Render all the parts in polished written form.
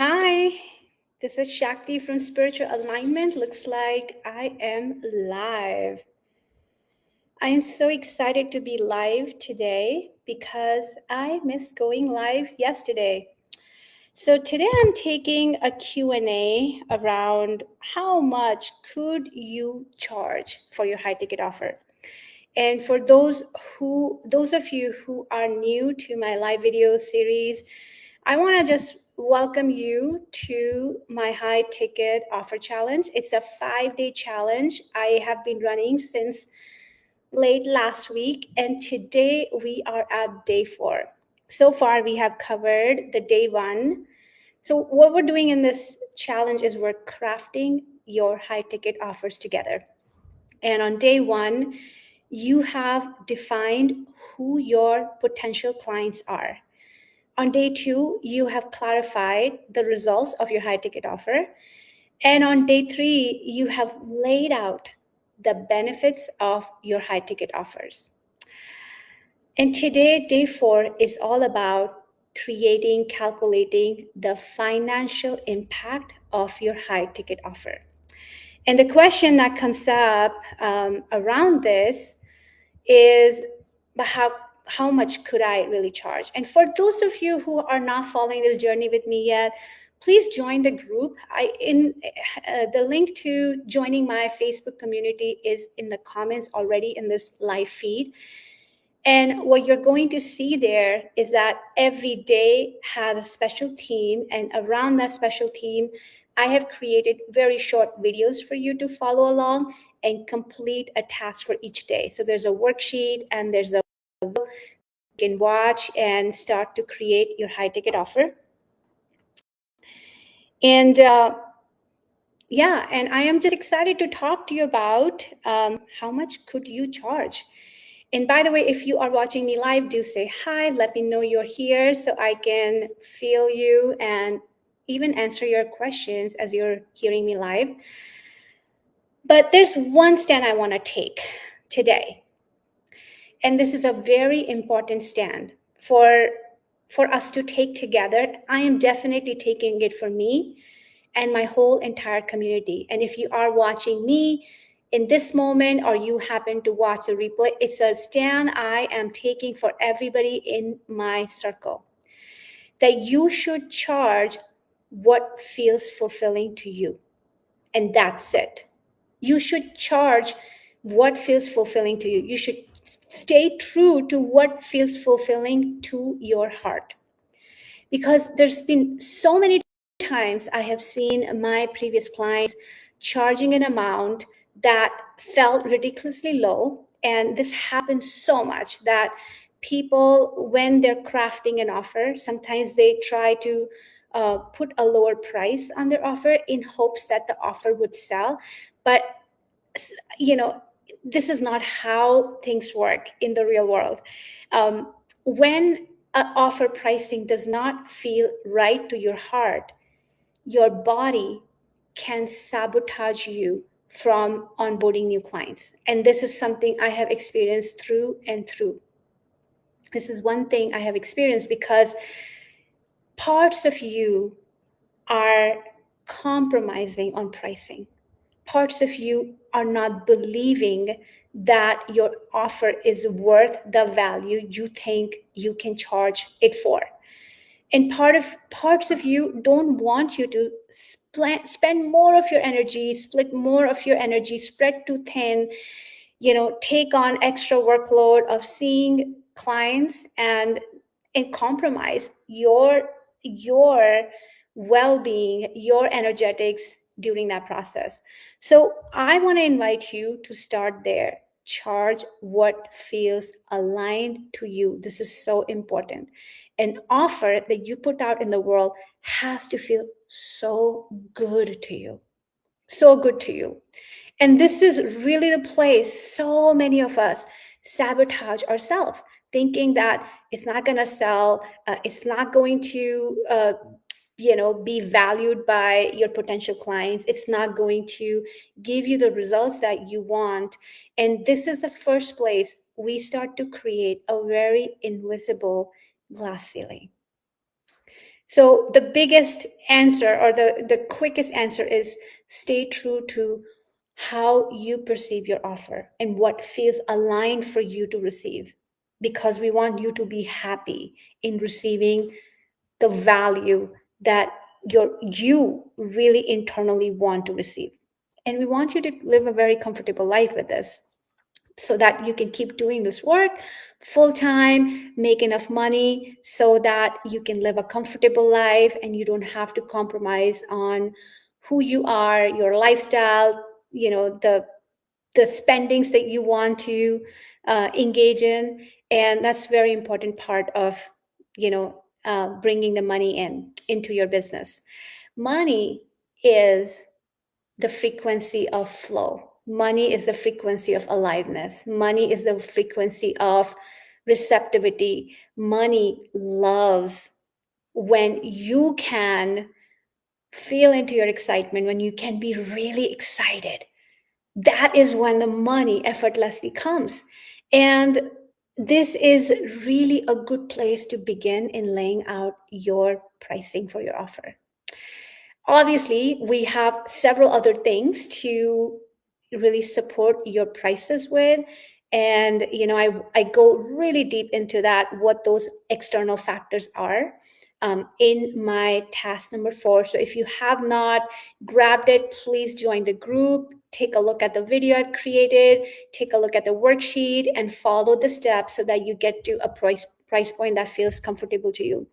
Hi, this is Shakti from Spiritual Alignment. Looks like I am live. I am so excited to be live today because I missed going live yesterday. So today I'm taking a Q&A around how much could you charge for your high ticket offer? And for those of you who are new to my live video series, I want to just welcome you to my high ticket offer challenge. It's a 5-day challenge I have been running since late last week, and today we are at day 4. So far, we have covered the day 1. So what we're doing in this challenge is we're crafting your high ticket offers together. And on day 1, you have defined who your potential clients are. On day 2, you have clarified the results of your high ticket offer. And on day 3, you have laid out the benefits of your high ticket offers. And today, day 4 is all about calculating the financial impact of your high ticket offer. And the question that comes up around this is, but how much could I really charge? And for those of you who are not following this journey with me yet, please join the group. The link to joining my Facebook community is in the comments already in this live feed. And what you're going to see there is that every day has a special theme, and around that special theme, I have created very short videos for you to follow along and complete a task for each day. So there's a worksheet and there's a video you can watch and start to create your high ticket offer. And and I am just excited to talk to you about how much could you charge. And by the way, if you are watching me live, do say hi. Let me know you're here so I can feel you and even answer your questions as you're hearing me live. But there's one stand I want to take today. And this is a very important stand for us to take together. I am definitely taking it for me and my whole entire community. And if you are watching me in this moment or you happen to watch a replay, it's a stand I am taking for everybody in my circle. That you should charge what feels fulfilling to you. And that's it. You should charge what feels fulfilling to you. You should stay true to what feels fulfilling to your heart. Because there's been so many times I have seen my previous clients charging an amount that felt ridiculously low. And this happens so much that people, when they're crafting an offer, sometimes they try to put a lower price on their offer in hopes that the offer would sell. But, you know, this is not how things work in the real world. When offer pricing does not feel right to your heart, your body can sabotage you from onboarding new clients. And this is something I have experienced through and through. This is one thing I have experienced because parts of you are compromising on pricing. Parts of you are not believing that your offer is worth the value you think you can charge it for. And parts of you don't want you to spend more of your energy, split more of your energy, spread too thin, take on extra workload of seeing clients and compromise your well-being, your energetics during that process. So I want to invite you to start there. Charge what feels aligned to you. This is so important. An offer that you put out in the world has to feel so good to you. So good to you. And this is really the place so many of us sabotage ourselves, thinking that it's not going to sell, it's not going to be valued by your potential clients, it's not going to give you the results that you want. And this is the first place we start to create a very invisible glass ceiling. So the biggest answer, or the quickest answer, is stay true to how you perceive your offer and what feels aligned for you to receive, because we want you to be happy in receiving the value that you really internally want to receive. And we want you to live a very comfortable life with this, so that you can keep doing this work full time, make enough money so that you can live a comfortable life and you don't have to compromise on who you are, your lifestyle, the spendings that you want to engage in. And that's very important part of bringing the money into your business. Money is the frequency of flow. Money is the frequency of aliveness. Money is the frequency of receptivity. Money loves when you can feel into your excitement, when you can be really excited. That is when the money effortlessly comes. And this is really a good place to begin in laying out your pricing for your offer. Obviously, we have several other things to really support your prices with. And I go really deep into that, what those external factors are, in my task number 4. So if you have not grabbed it, please join the group, take a look at the video I've created, take a look at the worksheet, and follow the steps so that you get to a price point that feels comfortable to you.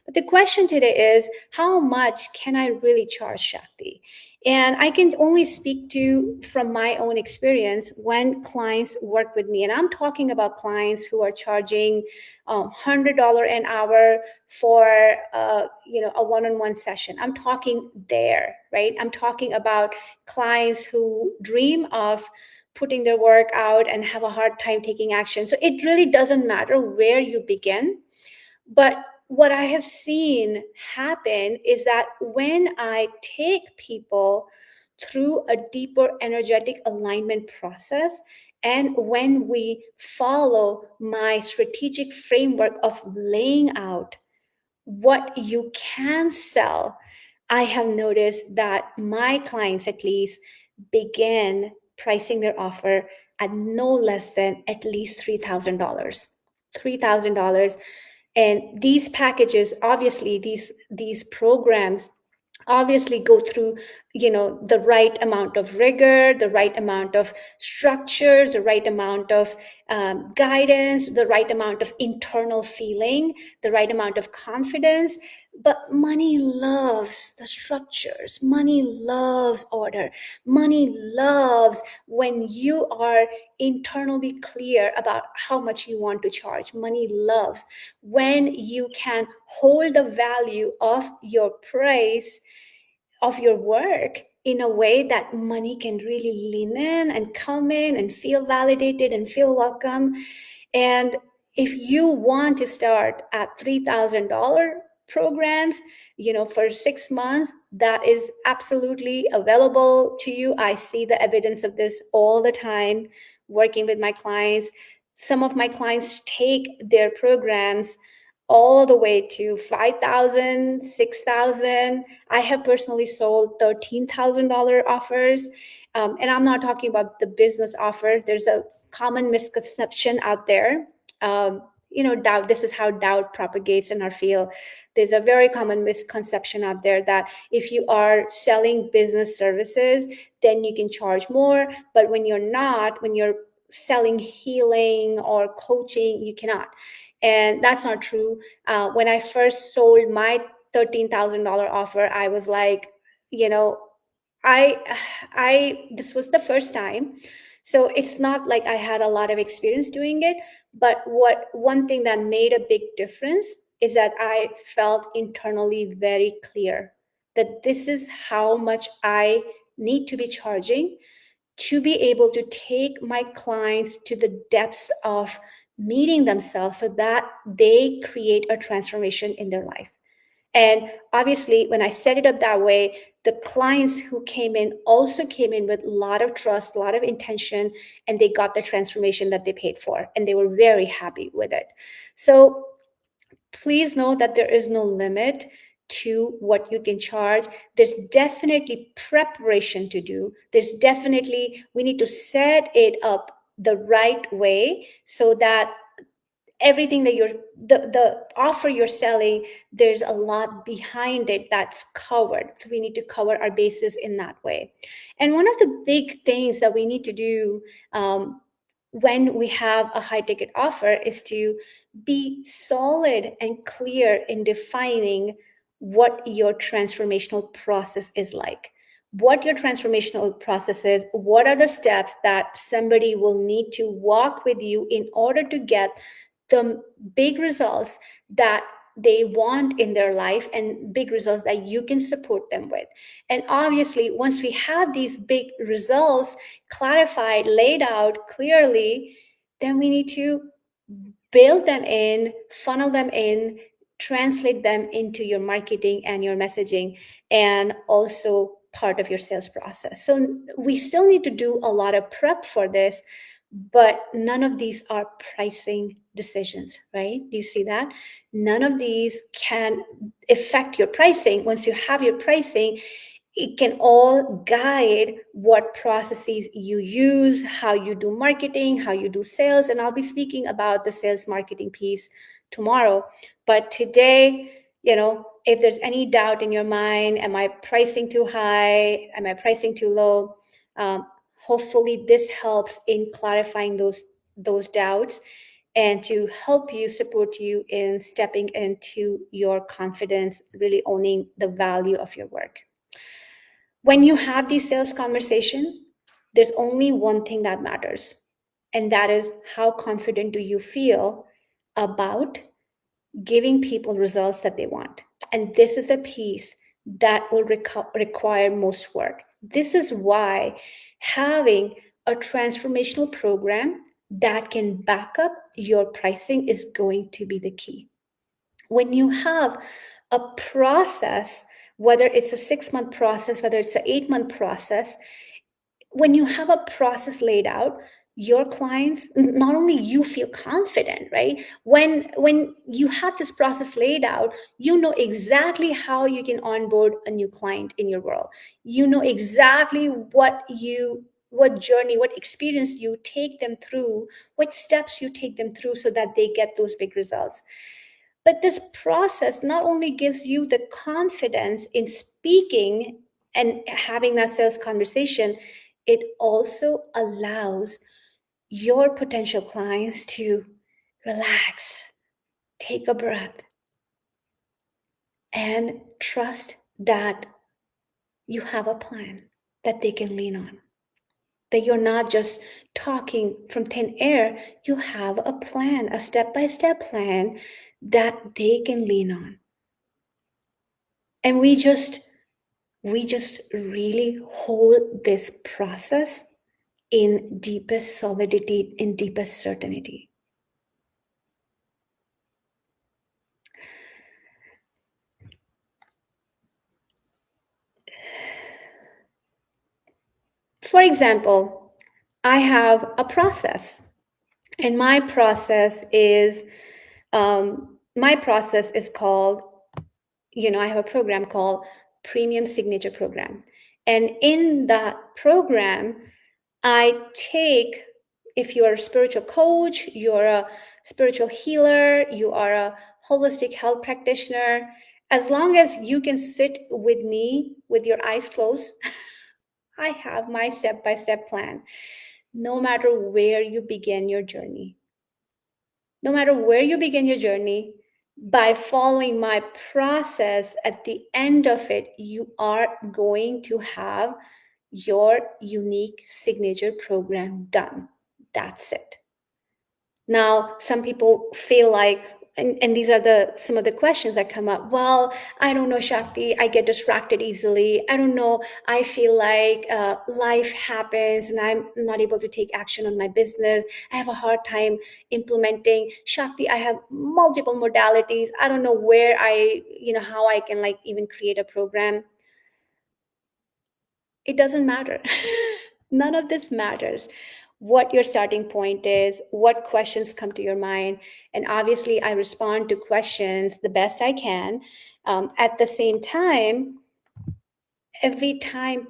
But the question today is, how much can I really charge, Shakti? And I can only speak to from my own experience when clients work with me. And I'm talking about clients who are charging $100 an hour for a one-on-one session. I'm talking there, right? I'm talking about clients who dream of putting their work out and have a hard time taking action. So it really doesn't matter where you begin. But what I have seen happen is that when I take people through a deeper energetic alignment process, and when we follow my strategic framework of laying out what you can sell, I have noticed that my clients, at least, begin pricing their offer at no less than at least $3,000. $3,000. And these packages, obviously, these programs obviously go through the right amount of rigor, the right amount of structures, the right amount of guidance, the right amount of internal feeling, the right amount of confidence. But money loves the structures. Money loves order. Money loves when you are internally clear about how much you want to charge. Money loves when you can hold the value of your price, of your work, in a way that money can really lean in and come in and feel validated and feel welcome. And if you want to start at $3,000 programs, for 6 months, that is absolutely available to you. I see the evidence of this all the time working with my clients. Some of my clients take their programs all the way to 5,000, 6,000. I have personally sold $13,000 offers. And I'm not talking about the business offer. There's a common misconception out there. Doubt, this is how doubt propagates in our field. There's a very common misconception out there that if you are selling business services, then you can charge more. But when you're not, when you're selling healing or coaching, you cannot. And that's not true. When I first sold my $13,000 offer, I was like, you know, I, this was the first time. So it's not like I had a lot of experience doing it. But one thing that made a big difference is that I felt internally very clear that this is how much I need to be charging to be able to take my clients to the depths of meeting themselves so that they create a transformation in their life. And obviously, when I set it up that way, the clients who came in also came in with a lot of trust, a lot of intention, and they got the transformation that they paid for, and they were very happy with it. So please know that there is no limit to what you can charge. There's definitely preparation to do. There's definitely, we need to set it up the right way so that everything that the offer you're selling, there's a lot behind it that's covered. So we need to cover our bases in that way. And one of the big things that we need to do when we have a high ticket offer is to be solid and clear in defining what your transformational process is like, what your transformational process is, what are the steps that somebody will need to walk with you in order to get the big results that they want in their life and big results that you can support them with. And obviously, once we have these big results clarified, laid out clearly, then we need to build them in, funnel them in, translate them into your marketing and your messaging, and also part of your sales process. So we still need to do a lot of prep for this, but none of these are pricing decisions, right? Do you see that? None of these can affect your pricing. Once you have your pricing, it can all guide what processes you use, how you do marketing, how you do sales. And I'll be speaking about the sales marketing piece tomorrow. But today, if there's any doubt in your mind, am I pricing too high? Am I pricing too low? Hopefully this helps in clarifying those doubts and to help you, support you in stepping into your confidence, really owning the value of your work. When you have these sales conversation, there's only one thing that matters, and that is how confident do you feel about giving people results that they want. And this is a piece that will require most work. This is why having a transformational program that can back up your pricing is going to be the key. When you have a process, whether it's a 6-month process, whether it's an 8-month process, when you have a process laid out, your clients, not only you feel confident, right? When you have this process laid out, you know exactly how you can onboard a new client in your world. You know exactly what journey, what experience you take them through, what steps you take them through so that they get those big results. But this process not only gives you the confidence in speaking and having that sales conversation, it also allows your potential clients to relax, take a breath, and trust that you have a plan that they can lean on. That you're not just talking from thin air, you have a plan, a step-by-step plan that they can lean on. And we just really hold this process in deepest solidity, in deepest certainty. For example, I have a process, and my process is called, I have a program called Premium Signature Program. And in that program, I take, if you're a spiritual coach, you're a spiritual healer, you are a holistic health practitioner, as long as you can sit with me with your eyes closed, I have my step-by-step plan. No matter where you begin your journey, by following my process, at the end of it, you are going to have your unique signature program done. That's it. Now, some people feel like, and these are some of the questions that come up. Well, I don't know, Shakti, I get distracted easily. I don't know, I feel like life happens and I'm not able to take action on my business. I have a hard time implementing. Shakti, I have multiple modalities. I don't know where how I can even create a program. It doesn't matter. None of this matters. what your starting point is, what questions come to your mind. And obviously, I respond to questions the best I can. At the same time, every time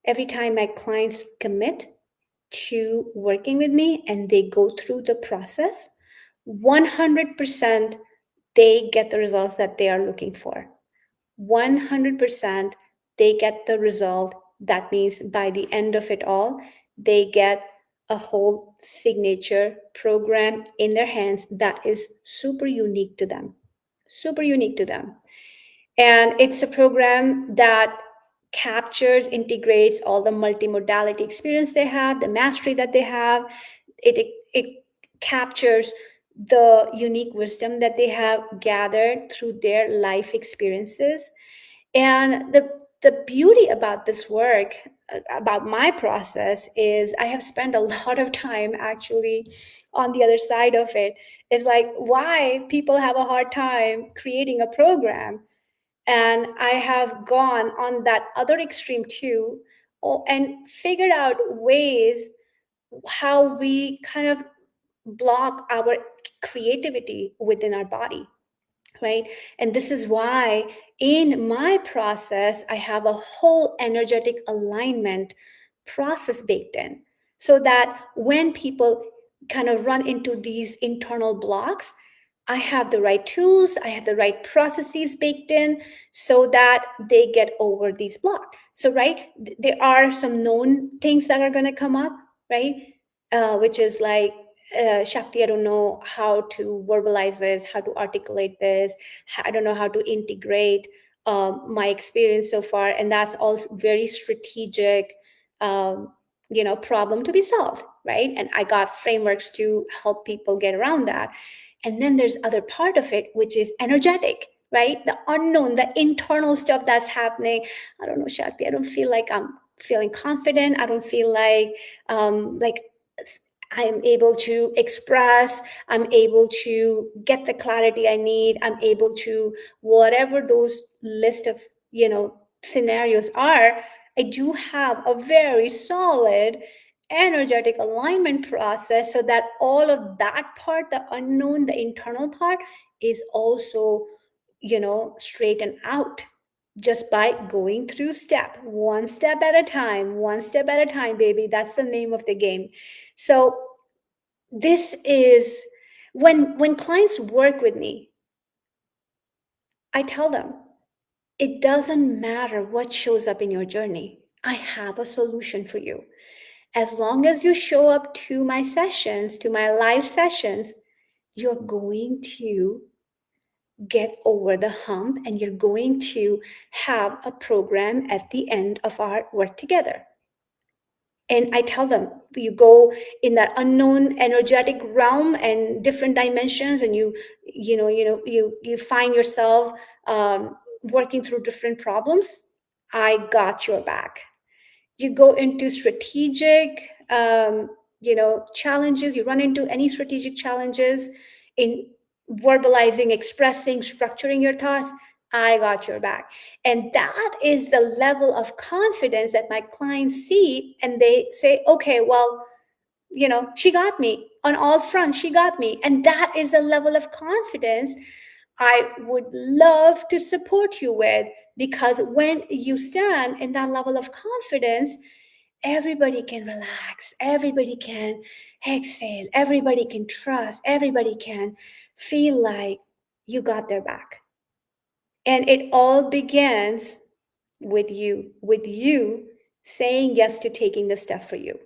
every time my clients commit to working with me and they go through the process, 100% they get the results that they are looking for. 100% they get the result. That means by the end of it all, they get a whole signature program in their hands that is super unique to them. Super unique to them. And it's a program that captures, integrates all the multimodality experience they have, the mastery that they have. It captures the unique wisdom that they have gathered through their life experiences. And the beauty about this work, about my process, is I have spent a lot of time actually on the other side of it. It's like why people have a hard time creating a program, and I have gone on that other extreme too, and figured out ways how we kind of block our creativity within our body, right? And this is why in my process, I have a whole energetic alignment process baked in, so that when people kind of run into these internal blocks, I have the right tools, I have the right processes baked in so that they get over these blocks. So, right, there are some known things that are going to come up, right? Which is like, Shakti, I don't know how to verbalize this, how to articulate this. I don't know how to integrate my experience so far. And that's also very strategic, um, problem to be solved, right? And I got frameworks to help people get around that. And then there's other part of it, which is energetic, right? The unknown, the internal stuff that's happening. I don't know, Shakti, I don't feel like I'm feeling confident. I don't feel like I'm able to express, I'm able to get the clarity I need, I'm able to, whatever those list of, scenarios are, I do have a very solid energetic alignment process so that all of that part, the unknown, the internal part, is also, straightened out just by going through one step at a time, one step at a time, baby. That's the name of the game. So this is when clients work with me, I tell them it doesn't matter what shows up in your journey. I have a solution for you. As long as you show up to my sessions, to my live sessions, you're going to get over the hump and you're going to have a program at the end of our work together. And I tell them, you go in that unknown energetic realm and different dimensions, and you find yourself working through different problems. I got your back. You go into strategic challenges, you run into any strategic challenges in verbalizing, expressing, structuring your thoughts. I got your back. And that is the level of confidence that my clients see, and they say, okay, well, she got me on all fronts, she got me. And that is a level of confidence I would love to support you with, because when you stand in that level of confidence, everybody can relax, everybody can exhale, everybody can trust, everybody can feel like you got their back. And it all begins with you saying yes to taking the step for you.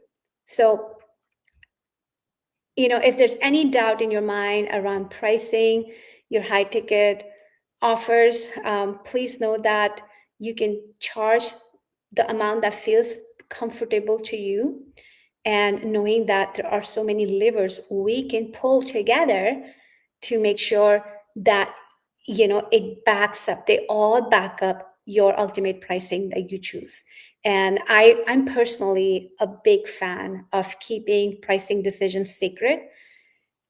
So, if there's any doubt in your mind around pricing your high ticket offers, please know that you can charge the amount that feels comfortable to you, and knowing that there are so many levers we can pull together to make sure that it backs up, they all back up your ultimate pricing that you choose. And I'm personally a big fan of keeping pricing decisions secret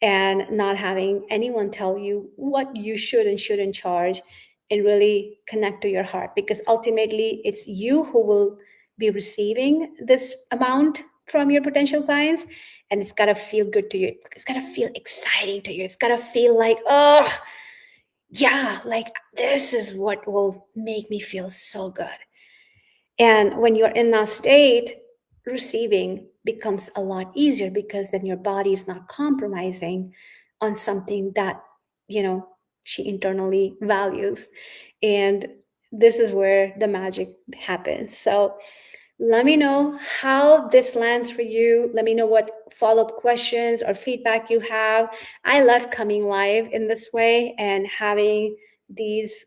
and not having anyone tell you what you should and shouldn't charge, and really connect to your heart, because ultimately it's you who will be receiving this amount from your potential clients, and it's gotta feel good to you. It's gotta feel exciting to you. It's gotta feel like, oh, yeah, like this is what will make me feel so good. And when you're in that state, receiving becomes a lot easier because then your body is not compromising on something that, you know, she internally values. And this is where the magic happens. So let me know how this lands for you. Let me know what follow-up questions or feedback you have. I love coming live in this way and having these,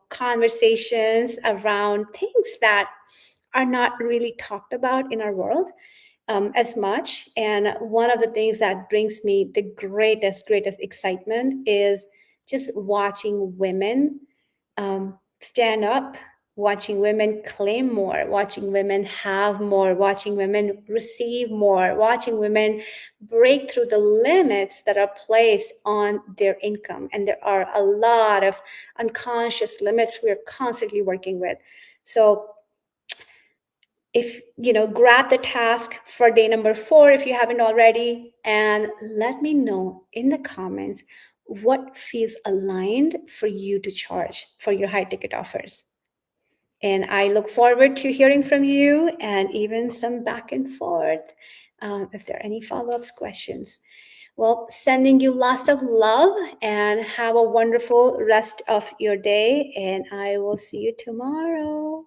conversations around things that are not really talked about in our world as much. And one of the things that brings me the greatest excitement is just watching women stand up, watching women claim more, watching women have more, watching women receive more, watching women break through the limits that are placed on their income. And there are a lot of unconscious limits we're constantly working with. So if grab the task for day number 4 if you haven't already, and let me know in the comments what feels aligned for you to charge for your high ticket offers. And I look forward to hearing from you and even some back and forth if there are any follow-ups questions. Well, sending you lots of love and have a wonderful rest of your day, and I will see you tomorrow.